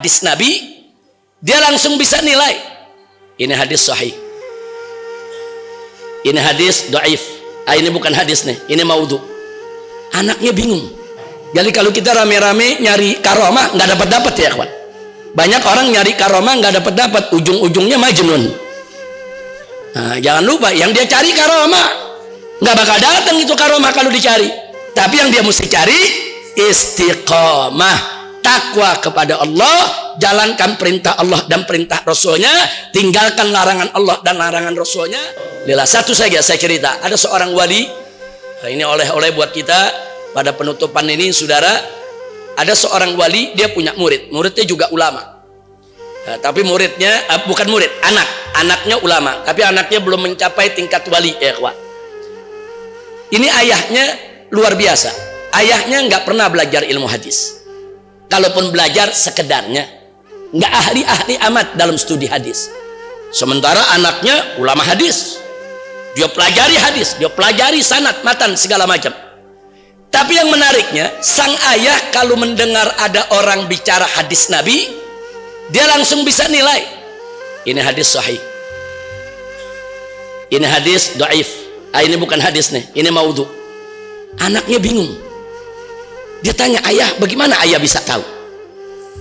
hadis Nabi, dia langsung bisa nilai ini hadis sahih, ini hadis dhaif, ini bukan hadis nih, ini maudhu. Anaknya bingung. Jadi kalau kita rame-rame nyari karomah nggak dapat ya kawan. Banyak orang nyari karomah nggak dapat, ujung-ujungnya majnun. Nah, jangan lupa yang dia cari karomah nggak bakal datang itu karomah kalau dicari. Tapi yang dia mesti cari istiqomah, takwa kepada Allah, jalankan perintah Allah dan perintah Rasulnya, tinggalkan larangan Allah dan larangan Rasulnya. Lila satu saja saya cerita, ada seorang wali, ini oleh-oleh buat kita pada penutupan ini saudara. Ada seorang wali, dia punya muridnya juga ulama. Nah, tapi muridnya bukan murid, anaknya ulama, tapi anaknya belum mencapai tingkat wali ya kawan. Ini ayahnya luar biasa. Ayahnya nggak pernah belajar ilmu hadis. Kalaupun belajar sekedarnya, nggak ahli amat dalam studi hadis. Sementara anaknya ulama hadis, dia pelajari hadis, dia pelajari sanad, matan segala macam. Tapi yang menariknya, sang ayah kalau mendengar ada orang bicara hadis Nabi, dia langsung bisa nilai ini hadis sahih, ini hadis dhaif, ini bukan hadis nih, ini maudhu. Anaknya bingung. Dia tanya, ayah bagaimana ayah bisa tahu?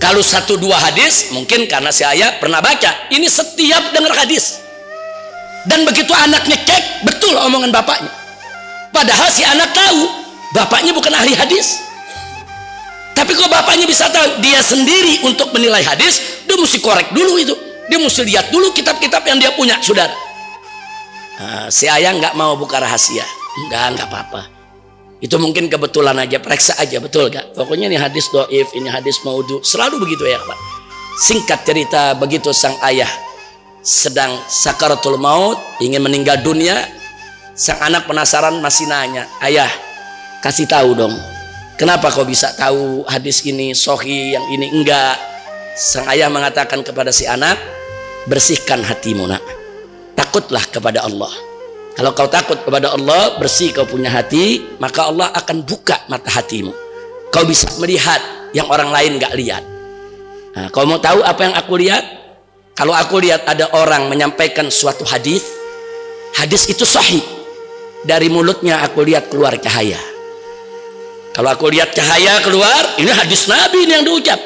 Kalau satu dua hadis mungkin karena si ayah pernah baca. Ini setiap dengar hadis. Dan begitu anaknya cek, betul omongan bapaknya. Padahal si anak tahu bapaknya bukan ahli hadis. Tapi kok bapaknya bisa tahu? Dia sendiri untuk menilai hadis, dia mesti korek dulu itu. Dia mesti lihat dulu kitab-kitab yang dia punya, saudara. Nah, si ayah nggak mau buka rahasia. Nggak apa-apa. Itu mungkin kebetulan aja, periksa aja, betul gak? Pokoknya ini hadis dhaif, ini hadis maudhu, selalu begitu ya Pak. Singkat cerita, begitu sang ayah sedang sakaratul maut, ingin meninggal dunia, sang anak penasaran masih nanya, ayah kasih tahu dong, kenapa kau bisa tahu hadis ini sahih, yang ini enggak? Sang ayah mengatakan kepada si anak, bersihkan hatimu nak, takutlah kepada Allah. Kalau kau takut kepada Allah, bersih kau punya hati, maka Allah akan buka mata hatimu. Kau bisa melihat yang orang lain gak lihat. Nah, kau mau tahu apa yang aku lihat? Kalau aku lihat ada orang menyampaikan suatu hadis, hadis itu sahih, dari mulutnya aku lihat keluar cahaya. Kalau aku lihat cahaya keluar, ini hadis Nabi ini yang diucap.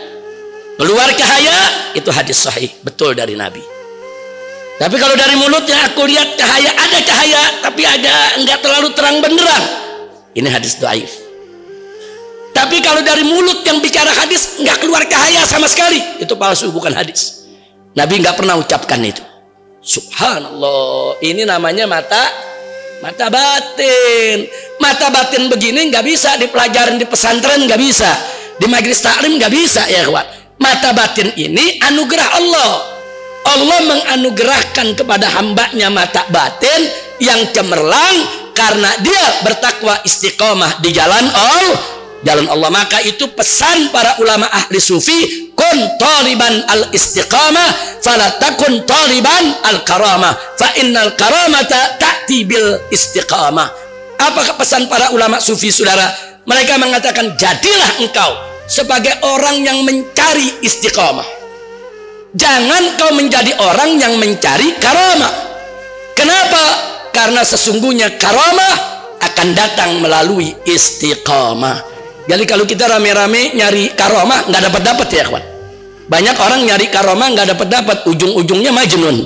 Keluar cahaya, itu hadis sahih, betul dari Nabi. Tapi kalau dari mulutnya aku lihat cahaya, ada cahaya tapi ada enggak terlalu terang benderang, ini hadis dhaif. Tapi kalau dari mulut yang bicara hadis enggak keluar cahaya sama sekali, itu palsu, bukan hadis. Nabi enggak pernah ucapkan itu. Subhanallah, ini namanya mata batin. Mata batin begini enggak bisa dipelajarin di pesantren, enggak bisa di majelis taklim, enggak bisa ya kawan. Mata batin ini anugerah Allah. Allah menganugerahkan kepada hambanya mata batin yang cemerlang karena dia bertakwa istiqomah di jalan Allah. Maka itu pesan para ulama ahli sufi, kun taliban al istiqamah fala takun taliban al karamah fa innal karamata ta'ti bil istiqamah. Apakah pesan para ulama sufi saudara? Mereka mengatakan, jadilah engkau sebagai orang yang mencari istiqamah. Jangan kau menjadi orang yang mencari karamah. Kenapa? Karena sesungguhnya karamah akan datang melalui istiqamah. Jadi kalau kita rame-rame nyari karamah nggak dapat ya kawan. Banyak orang nyari karamah nggak dapat, ujung-ujungnya majnun.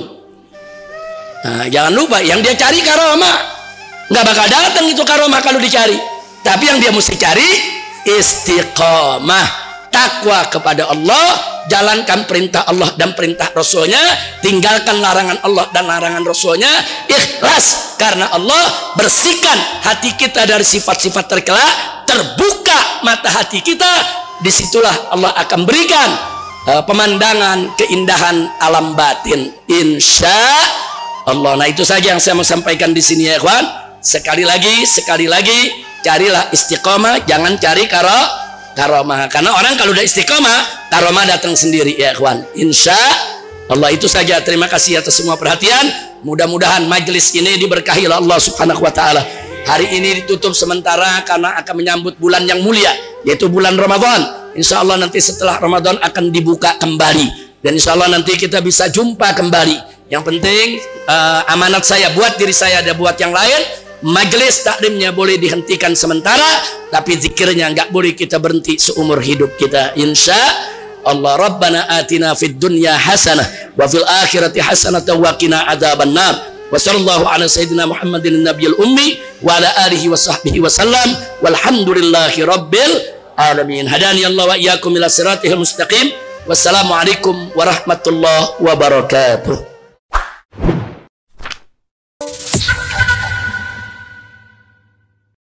Nah, jangan lupa yang dia cari karamah nggak bakal datang itu karamah kalau dicari. Tapi yang dia mesti cari istiqamah, takwa kepada Allah, jalankan perintah Allah dan perintah Rasulnya, tinggalkan larangan Allah dan larangan Rasulnya, ikhlas karena Allah, bersihkan hati kita dari sifat-sifat tercela, terbuka mata hati kita, disitulah Allah akan berikan pemandangan keindahan alam batin, insya Allah. Nah itu saja yang saya mau sampaikan di sini ya kawan. Sekali lagi carilah istiqomah, jangan cari karomah. Karena orang kalau udah istiqomah, karomah datang sendiri ya kawan. Insya Allah itu saja. Terima kasih atas semua perhatian. Mudah-mudahan majelis ini diberkahi oleh Allah Subhanahu wa taala. Hari ini ditutup sementara karena akan menyambut bulan yang mulia, yaitu bulan Ramadan. Insya Allah nanti setelah Ramadan akan dibuka kembali, dan insya Allah nanti kita bisa jumpa kembali. Yang penting amanat saya buat diri saya dan buat yang lain, majelis taklimnya boleh dihentikan sementara, tapi zikirnya nggak boleh kita berhenti seumur hidup kita, insya Allah. Rabbana atina fid dunya hasanah wa fil akhirati hasanah wa qina adzabannar. Wa sallallahu ala sayyidina Muhammadin nabiyil ummi wa ala alihi wa sahbihi wa sallam walhamdulillahi rabbil alamin. Hadani Allah wa iyyakum ila siratil mustaqim. Wassalamualaikum warahmatullahi wabarakatuh.